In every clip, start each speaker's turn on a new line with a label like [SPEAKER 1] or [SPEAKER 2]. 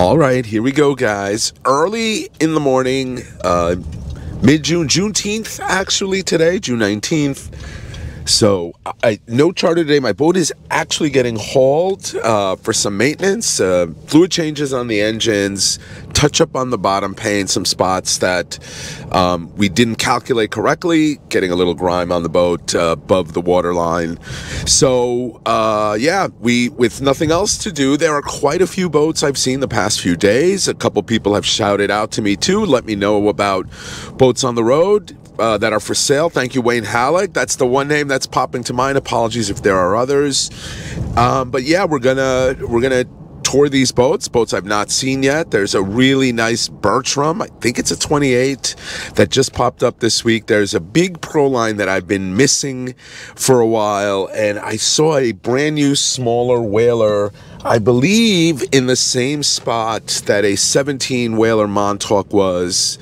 [SPEAKER 1] All right, here we go, guys. Early in the morning, mid-June, Juneteenth, actually, today, June 19th. So, no charter today. My boat is actually getting hauled for some maintenance, fluid changes on the engines, touch up on the bottom pane, some spots that we didn't calculate correctly, getting a little grime on the boat above the water line. So, yeah, with nothing else to do, there are quite a few boats I've seen the past few days. A couple people have shouted out to me, too. Let me know about boats on the road that are for sale. Thank you, Wayne Halleck. That's the one name that's popping to mind. Apologies if there are others. But yeah, we're gonna tour these boats I've not seen yet. There's a really nice Bertram, I think it's a 28, that just popped up this week. There's a big ProLine that I've been missing for a while, and I saw a brand new smaller whaler, I believe in the same spot that a 17 whaler Montauk was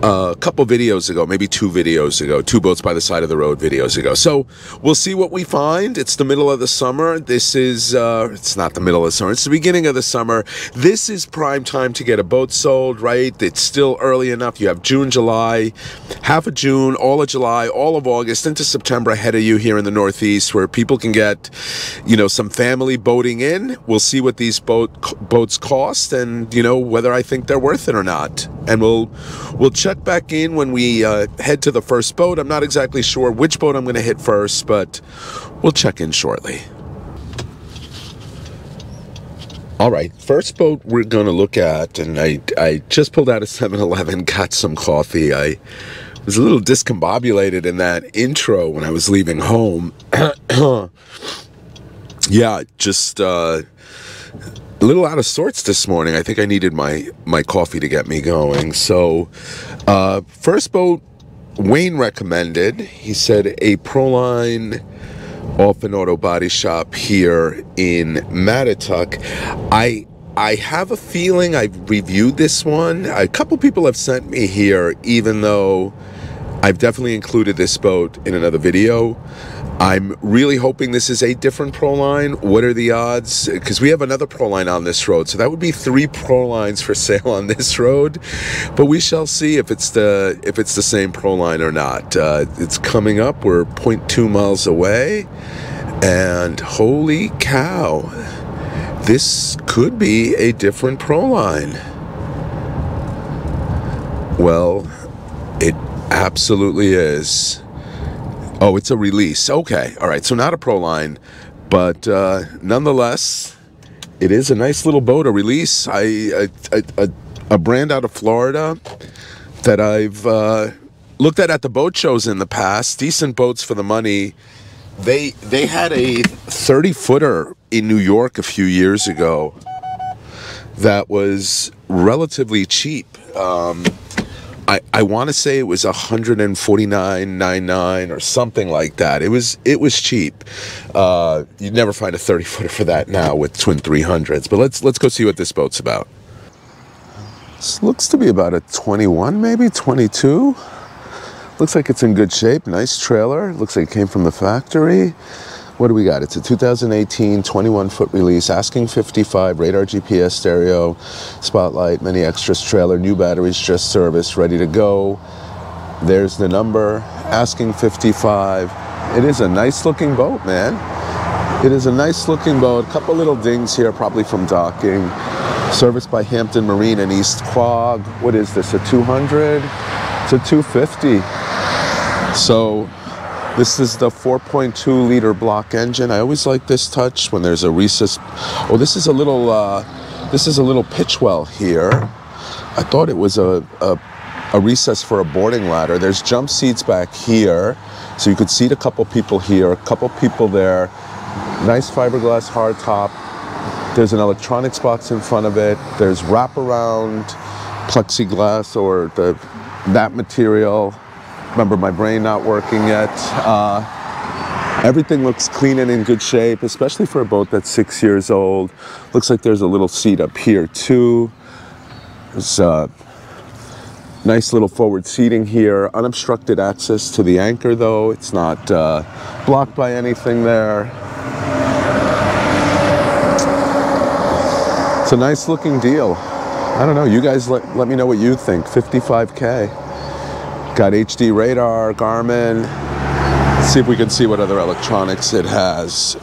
[SPEAKER 1] a couple videos ago, maybe 2 videos ago, 2 boats by the side of the road videos ago. So we'll see what we find. It's the middle of the summer. This is, it's not the middle of the summer, it's the beginning of the summer. This is prime time to get a boat sold, right? It's still early enough. You have June, July, half of June, all of July, all of August, into September ahead of you here in the Northeast, where people can get, you know, some family boating in. We'll see what these boats cost, and, you know, whether I think they're worth it or not. And we'll check back in when we head to the first boat. I'm not exactly sure which boat I'm going to hit first, but we'll check in shortly. All right, first boat we're going to look at, and I just pulled out a 7-Eleven, got some coffee. I was a little discombobulated in that intro when I was leaving home. Yeah, just a little out of sorts this morning. I think I needed my coffee to get me going. So, first boat Wayne recommended. He said a ProLine off an auto body shop here in Mattituck. I have a feeling I've reviewed this one. A couple people have sent me here, even though I've definitely included this boat in another video. I'm really hoping this is a different ProLine. What are the odds? Because we have another ProLine on this road, so that would be 3 ProLines for sale on this road. But we shall see if it's the same ProLine or not. It's coming up. We're 0.2 miles away, and holy cow, this could be a different ProLine. Well, it absolutely is. Oh, it's a release. Okay. All right. So not a ProLine, but nonetheless, it is a nice little boat, a release. A brand out of Florida that I've looked at the boat shows in the past. Decent boats for the money. They had a 30-footer in New York a few years ago that was relatively cheap. I want to say it was $149.99 or something like that. It was cheap. You'd never find a 30-footer for that now with twin 300s. But let's go see what this boat's about. This looks to be about a 21, maybe 22. Looks like it's in good shape. Nice trailer. Looks like it came from the factory. What do we got? It's a 2018 21-foot release, asking $55, radar GPS stereo, spotlight, many extras, trailer, new batteries, just serviced, ready to go. There's the number, asking $55. It is a nice looking boat, man. It is a nice looking boat. A couple little dings here, probably from docking. Serviced by Hampton Marine in East Quogue. What is this, a 200? It's a 250. So, this is the 4.2 liter block engine. I always like this touch when there's a recess. Oh, this is a little pitch well here. I thought it was a recess for a boarding ladder. There's jump seats back here, so you could seat a couple people here, a couple people there. Nice fiberglass hardtop. There's an electronics box in front of it. There's wraparound plexiglass or that material. Remember, my brain not working yet. Everything looks clean and in good shape, especially for a boat that's 6 years old. Looks like there's a little seat up here too. There's nice little forward seating here. Unobstructed access to the anchor though. It's not blocked by anything there. It's a nice looking deal. I don't know, you guys let me know what you think. 55K. Got HD radar, Garmin. Let's see if we can see what other electronics it has.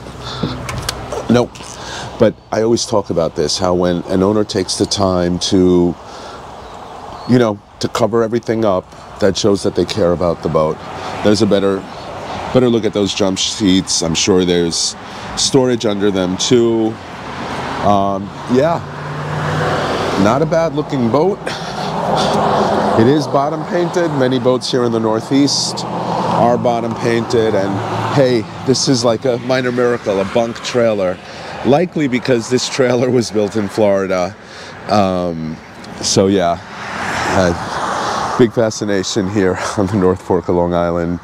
[SPEAKER 1] Nope. But I always talk about this, how when an owner takes the time to, you know, to cover everything up, that shows that they care about the boat. There's a better look at those jump seats. I'm sure there's storage under them too. Yeah, not a bad looking boat. It is bottom painted. Many boats here in the Northeast are bottom painted, and hey, this is like a minor miracle, a bunk trailer. Likely because this trailer was built in Florida. So yeah, big fascination here on the North Fork of Long Island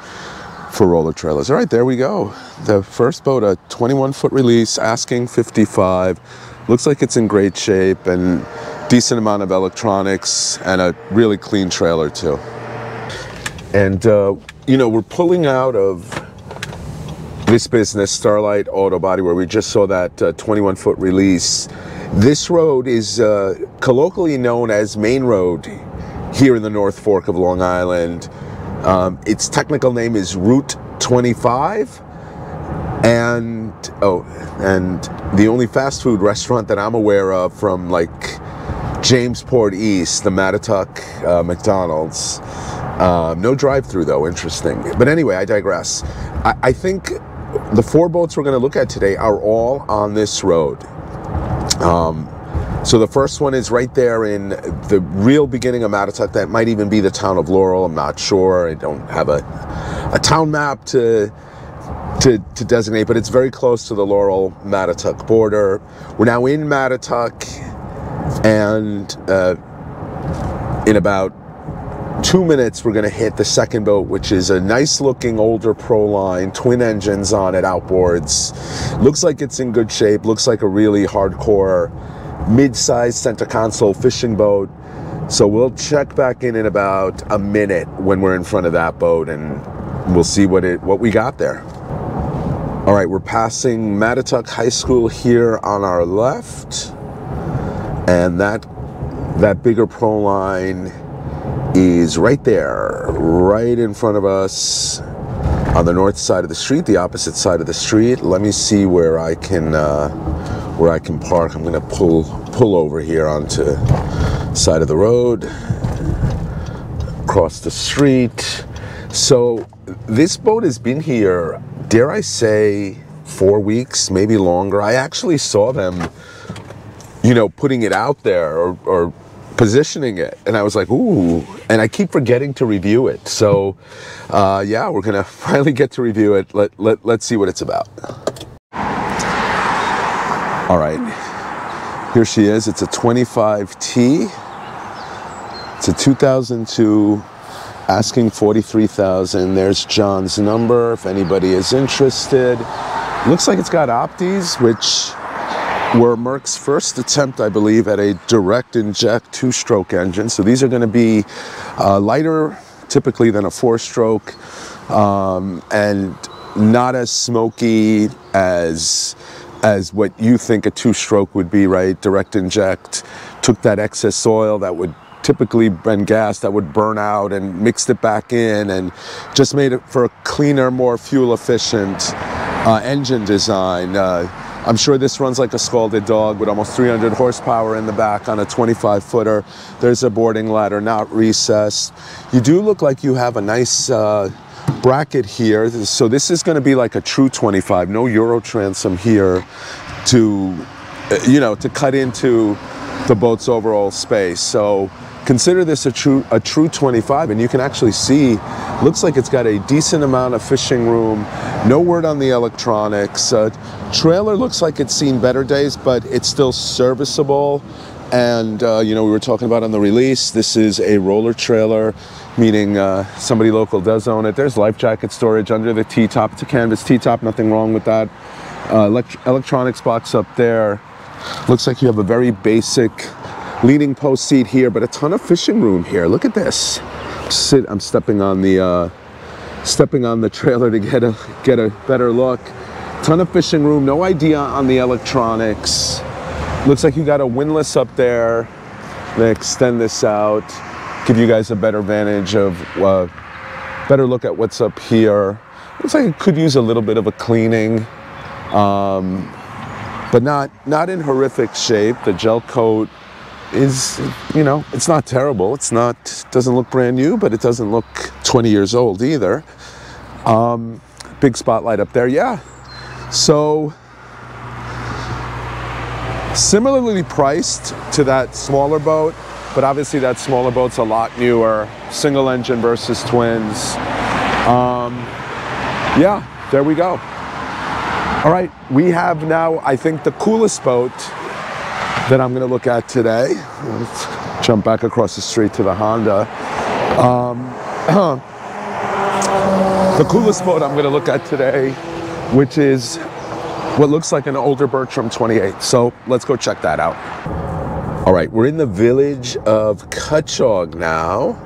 [SPEAKER 1] for roller trailers. All right, there we go. The first boat, a 21-foot release, asking 55. Looks like it's in great shape and decent amount of electronics and a really clean trailer too. And you know, we're pulling out of this business, Starlight Auto Body, where we just saw that 21-foot release. This road is colloquially known as Main Road here in the North Fork of Long Island. Its technical name is Route 25, and the only fast food restaurant that I'm aware of from like Jamesport East, the Mattatuck McDonald's. No drive-through though, interesting. But anyway, I digress. I think the 4 boats we're going to look at today are all on this road. So the first one is right there in the real beginning of Mattatuck. That might even be the town of Laurel. I'm not sure. I don't have a town map to designate, but it's very close to the Laurel-Mattatuck border. We're now in Mattatuck, and in about 2 minutes, we're going to hit the second boat, which is a nice-looking older ProLine, twin engines on it, outboards. Looks like it's in good shape. Looks like a really hardcore, mid-sized center console fishing boat. So we'll check back in about a minute when we're in front of that boat, and we'll see what we got there. All right, we're passing Mattatuck High School here on our left, and that bigger ProLine is right there, right in front of us on the north side of the street, the opposite side of the street. Let me see where I can park. I'm gonna pull over here onto side of the road, across the street. So this boat has been here, dare I say, 4 weeks, maybe longer. I actually saw them, you know, putting it out there or positioning it, and I was like, ooh, and I keep forgetting to review it. So yeah, we're gonna finally get to review it. Let's see what it's about. All right, here she is. It's a 25T. It's a 2002, asking 43,000. There's John's number if anybody is interested. Looks like it's got opties, which were Merck's first attempt, I believe, at a direct inject 2-stroke engine. So these are going to be lighter typically than a 4-stroke, and not as smoky as what you think a 2-stroke would be, right? Direct inject took that excess oil that would typically been gas that would burn out and mixed it back in and just made it for a cleaner, more fuel efficient engine design. I'm sure this runs like a scalded dog with almost 300 horsepower in the back on a 25-footer. There's a boarding ladder, not recessed. You do look like you have a nice bracket here. So this is going to be like a true 25, no Euro transom here to, you know, to cut into the boat's overall space. So consider this a true 25, and you can actually see, looks like it's got a decent amount of fishing room. No word on the electronics. Trailer looks like it's seen better days, but it's still serviceable. And you know, we were talking about on the release, this is a roller trailer, meaning somebody local does own it. There's life jacket storage under the T-top. It's a canvas T-top, nothing wrong with that. Electronics box up there. Looks like you have a very basic leaning post seat here, but a ton of fishing room here. Look at this. I'm stepping on the trailer to get a better look. Ton of fishing room. No idea on the electronics. Looks like you got a windlass up there. They extend this out, give you guys a better vantage of, better look at what's up here. Looks like it could use a little bit of a cleaning, but not in horrific shape. The gel coat is, you know, it's not terrible. It's not, doesn't look brand new, but it doesn't look 20 years old either. Big spotlight up there, yeah. So, similarly priced to that smaller boat, but obviously that smaller boat's a lot newer. Single engine versus twins. Yeah, there we go. All right, we have now, I think, the coolest boat that I'm gonna look at today. Let's jump back across the street to the Honda. The coolest boat I'm gonna look at today, which is what looks like an older Bertram 28. So let's go check that out. All right, we're in the village of Cutchogue now.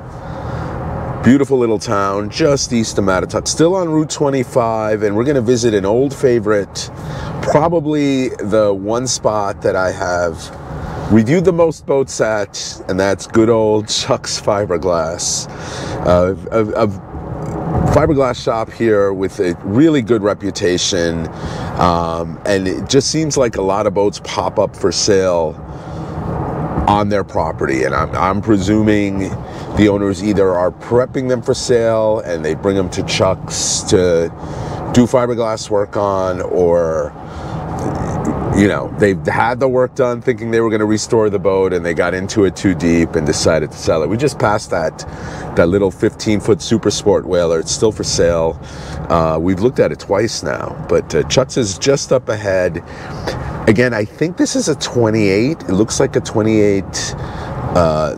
[SPEAKER 1] Beautiful little town just east of Mattatuck, still on Route 25, and we're gonna visit an old favorite, probably the one spot that I have reviewed the most boats at, and that's good old Chuck's Fiberglass. A fiberglass shop here with a really good reputation, and it just seems like a lot of boats pop up for sale on their property, and I'm presuming the owners either are prepping them for sale and they bring them to Chuck's to do fiberglass work on, or you know, they've had the work done thinking they were going to restore the boat and they got into it too deep and decided to sell it. We just passed that little 15-foot Super Sport whaler. It's still for sale. We've looked at it twice now, but Chuck's is just up ahead. Again, I think this is a 28. It looks like a 28,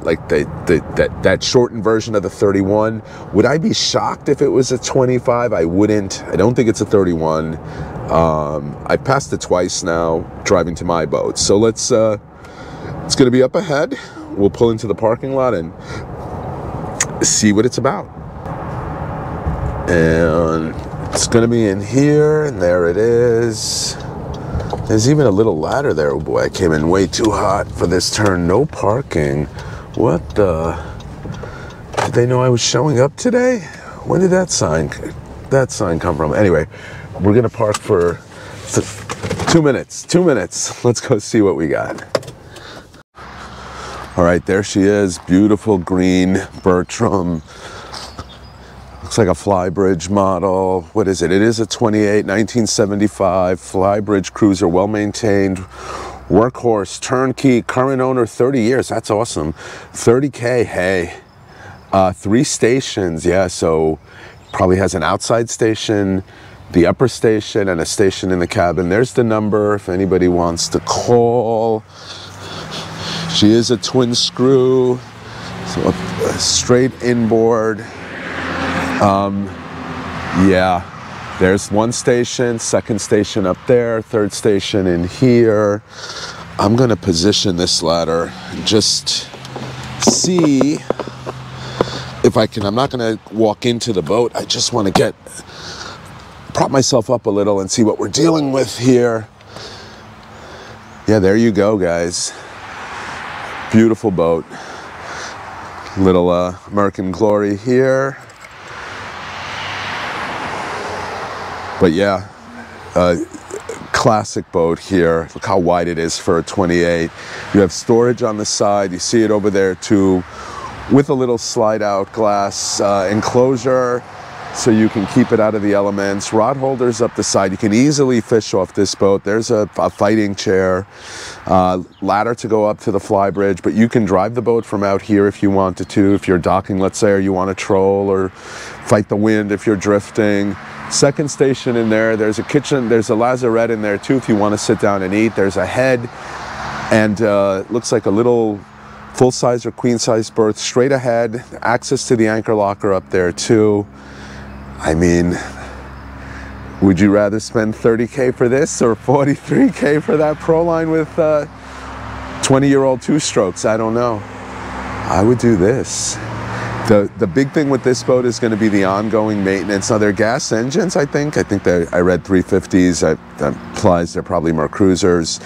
[SPEAKER 1] like that shortened version of the 31. Would I be shocked if it was a 25? I wouldn't. I don't think it's a 31. I passed it twice now driving to my boat. So it's going to be up ahead. We'll pull into the parking lot and see what it's about. And it's going to be in here, and there it is. There's even a little ladder there. Oh boy, I came in way too hot for this turn. No parking. What the? Did they know I was showing up today? When did that sign come from? Anyway, we're gonna park for 2 minutes. 2 minutes. Let's go see what we got. All right, there she is. Beautiful green Bertram. Looks like a flybridge model. What is it? It is a 28, 1975 flybridge cruiser, well-maintained, workhorse, turnkey, current owner, 30 years. That's awesome. 30K, hey. 3 stations, yeah, so probably has an outside station, the upper station, and a station in the cabin. There's the number if anybody wants to call. She is a twin screw, so a straight inboard. Yeah, there's one station, second station up there, third station in here. I'm gonna position this ladder and just see if I can. I'm not gonna walk into the boat. I just want to prop myself up a little and see what we're dealing with here. Yeah, there you go, guys. Beautiful boat. Little American Glory here. But yeah, classic boat here. Look how wide it is for a 28. You have storage on the side. You see it over there too, with a little slide out glass enclosure so you can keep it out of the elements. Rod holders up the side. You can easily fish off this boat. There's a fighting chair, ladder to go up to the flybridge, but you can drive the boat from out here if you wanted to, if you're docking, let's say, or you want to troll or fight the wind if you're drifting. Second station in there, there's a kitchen, there's a lazarette in there too if you want to sit down and eat. There's a head, and looks like a little full-size or queen-size berth straight ahead. Access to the anchor locker up there too. I mean, would you rather spend 30K for this or 43K for that ProLine with 20-year-old two-strokes? I don't know. I would do this. The big thing with this boat is going to be the ongoing maintenance. Now, they're gas engines, I think. I read 350s. That implies they're probably more cruisers.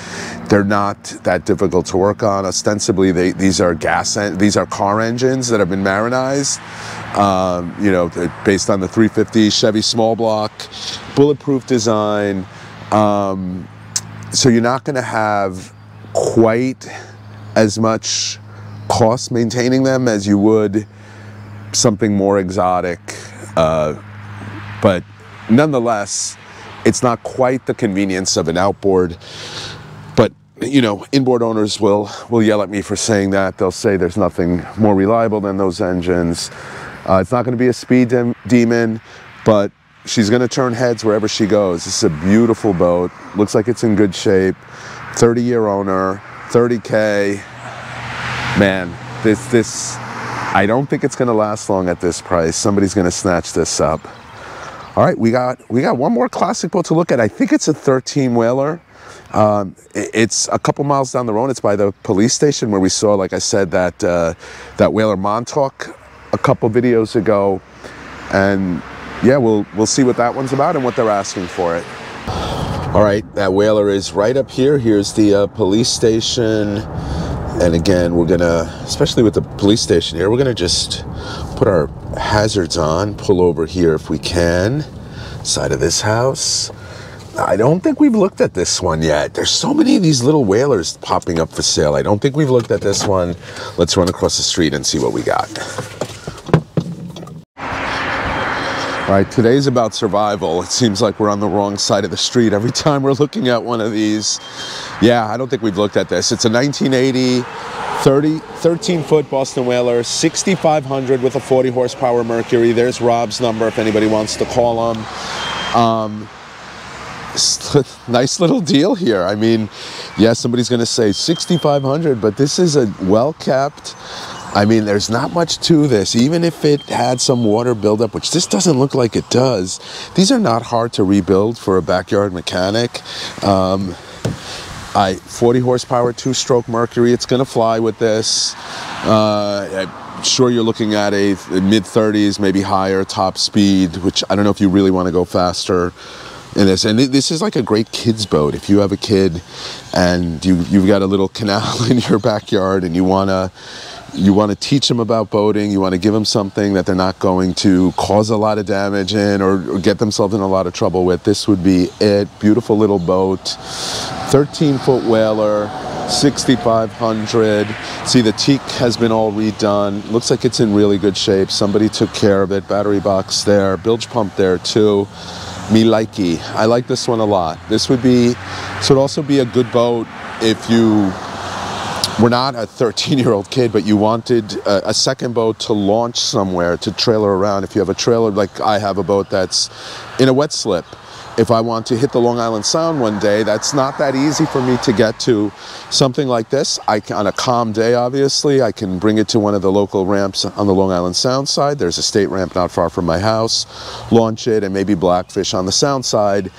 [SPEAKER 1] They're not that difficult to work on. Ostensibly, these are car engines that have been marinized. You know, based on the 350 Chevy small block, bulletproof design. So you're not going to have quite as much cost maintaining them as you would something more exotic, but nonetheless, it's not quite the convenience of an outboard. But you know, inboard owners will yell at me for saying that. They'll say there's nothing more reliable than those engines. It's not going to be a speed demon, but she's going to turn heads wherever she goes. This is a beautiful boat. Looks like it's in good shape. 30-year owner, 30K. Man, this I don't think it's going to last long at this price. Somebody's going to snatch this up. All right, we got one more classic boat to look at. I think it's a 13-whaler. It's a couple miles down the road. It's by the police station where we saw, like I said, that whaler Montauk a couple videos ago. And yeah, we'll see what that one's about and what they're asking for it. All right, that whaler is right up here. Here's the police station. And again, we're gonna, especially with the police station here, we're gonna just put our hazards on, pull over here if we can, side of this house. I don't think we've looked at this one yet. There's so many of these little whalers popping up for sale. I don't think we've looked at this one. Let's run across the street and see what we got. All right, today's about survival. It seems like we're on the wrong side of the street every time we're looking at one of these. Yeah, I don't think we've looked at this. It's a 1980 13-foot Boston whaler, 6,500 with a 40 horsepower Mercury. There's Rob's number if anybody wants to call him. Nice little deal here. I mean, yeah, somebody's going to say 6,500, but this is a well-kept. I mean, there's not much to this. Even if it had some water buildup, which this doesn't look like it does, these are not hard to rebuild for a backyard mechanic. 40 horsepower, 2-stroke Mercury. It's going to fly with this. I'm sure you're looking at a mid-30s, maybe higher top speed, which I don't know if you really want to go faster in this. And this is like a great kid's boat. If you have a kid and you've got a little canal in your backyard and you want to teach them about boating, you want to give them something that they're not going to cause a lot of damage in or get themselves in a lot of trouble with, this would be it. Beautiful little boat, 13-foot whaler, 6,500. See, the teak has been all redone. Looks like it's in really good shape. Somebody took care of it. Battery box there, bilge pump there too. Me likey. I like this one a lot. This would also be a good boat if you were not a 13-year-old kid, but you wanted a second boat to launch somewhere, to trailer around. If you have a trailer, like I have a boat that's in a wet slip. If I want to hit the Long Island Sound one day, that's not that easy for me to get to. Something like this, on a calm day, obviously, I can bring it to one of the local ramps on the Long Island Sound side. There's a state ramp not far from my house. Launch it and maybe blackfish on the Sound side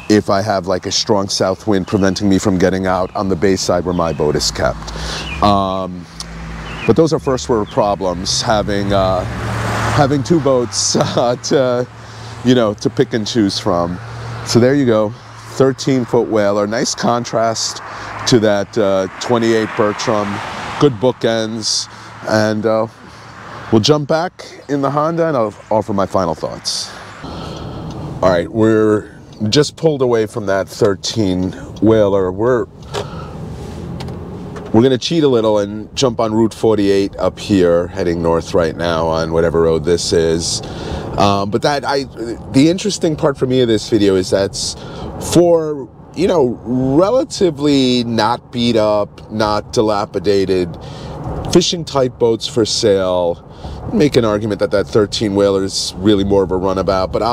[SPEAKER 1] if I have like a strong south wind preventing me from getting out on the bay side where my boat is kept. But those are first world problems, having two boats to pick and choose from. So there you go, 13-foot whaler. Nice contrast to that 28 Bertram. Good bookends. And we'll jump back in the Honda and I'll offer my final thoughts. All right, we're just pulled away from that 13 whaler. We're going to cheat a little and jump on Route 48 up here, heading north right now on whatever road this is. But the interesting part for me of this video is that's for, relatively not beat up, not dilapidated, fishing type boats for sale. Make an argument that 13 whaler is really more of a runabout, but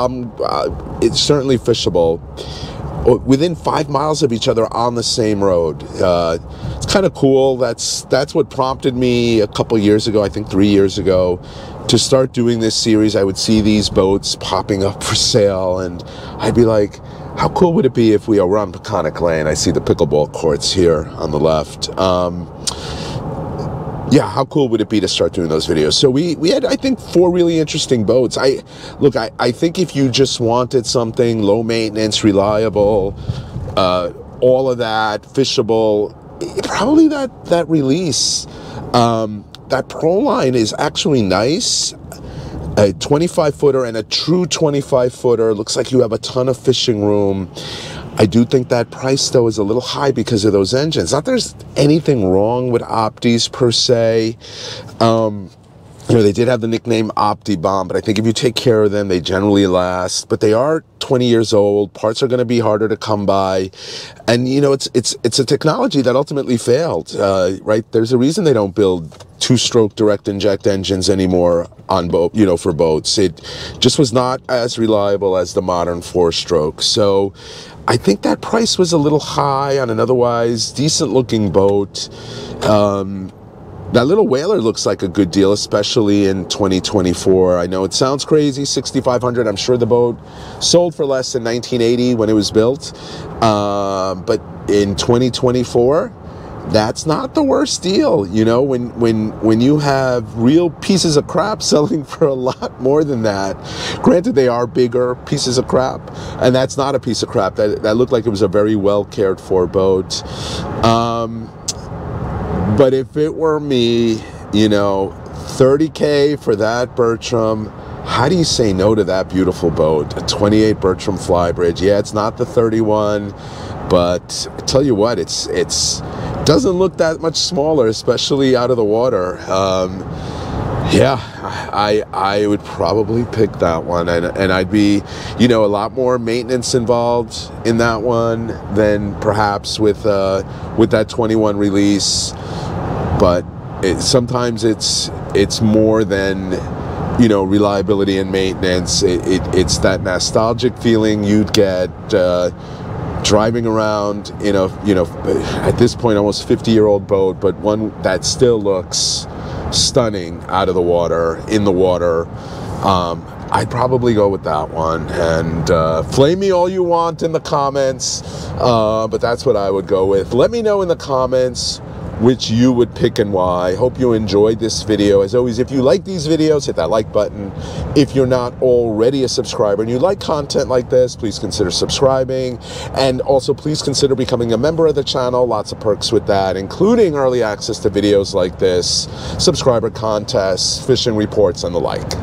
[SPEAKER 1] it's certainly fishable within 5 miles of each other on the same road. It's kind of cool. That's what prompted me a couple years ago, I think 3 years ago, to start doing this series. I would see these boats popping up for sale and I'd be like, how cool would it be if we're on Peconic Lane? I see the pickleball courts here on the left. yeah, how cool would it be to start doing those videos? So we had, I think, 4 really interesting boats. I think if you just wanted something low maintenance, reliable, all of that, fishable, probably that release, that ProLine is actually nice. A 25-footer and a true 25-footer. Looks like you have a ton of fishing room. I do think that price, though, is a little high because of those engines. Not there's anything wrong with Optis per se. You know, they did have the nickname Opti Bomb, but I think if you take care of them, they generally last. But they are 20 years old. Parts are going to be harder to come by, and you know, it's a technology that ultimately failed. Right? There's a reason they don't build 2-stroke direct inject engines anymore on boat. You know, for boats, it just was not as reliable as the modern 4-stroke. So, I think that price was a little high on an otherwise decent-looking boat. That little whaler looks like a good deal, especially in 2024. I know it sounds crazy, $6,500. I'm sure the boat sold for less than 1980 when it was built. But in 2024, that's not the worst deal. You know, when you have real pieces of crap selling for a lot more than that. Granted, they are bigger pieces of crap, and that's not a piece of crap. That looked like it was a very well cared for boat. But if it were me, you know, $30K for that Bertram, how do you say no to that beautiful boat? A 28 Bertram flybridge. Yeah, it's not the 31, but I tell you what, it doesn't look that much smaller, especially out of the water. Yeah, I would probably pick that one, and I'd be, you know, a lot more maintenance involved in that one than perhaps with that 21 release. But sometimes it's more than, you know, reliability and maintenance. It's that nostalgic feeling you'd get driving around in a, you know, at this point almost 50-year-old boat, but one that still looks stunning out of the water, in the water. I'd probably go with that one, and flame me all you want in the comments, but that's what I would go with. Let me know in the comments which you would pick and why. Hope you enjoyed this video. As always, if you like these videos, hit that like button. If you're not already a subscriber and you like content like this, please consider subscribing, and also please consider becoming a member of the channel. Lots of perks with that, including early access to videos like this, subscriber contests, fishing reports, and the like.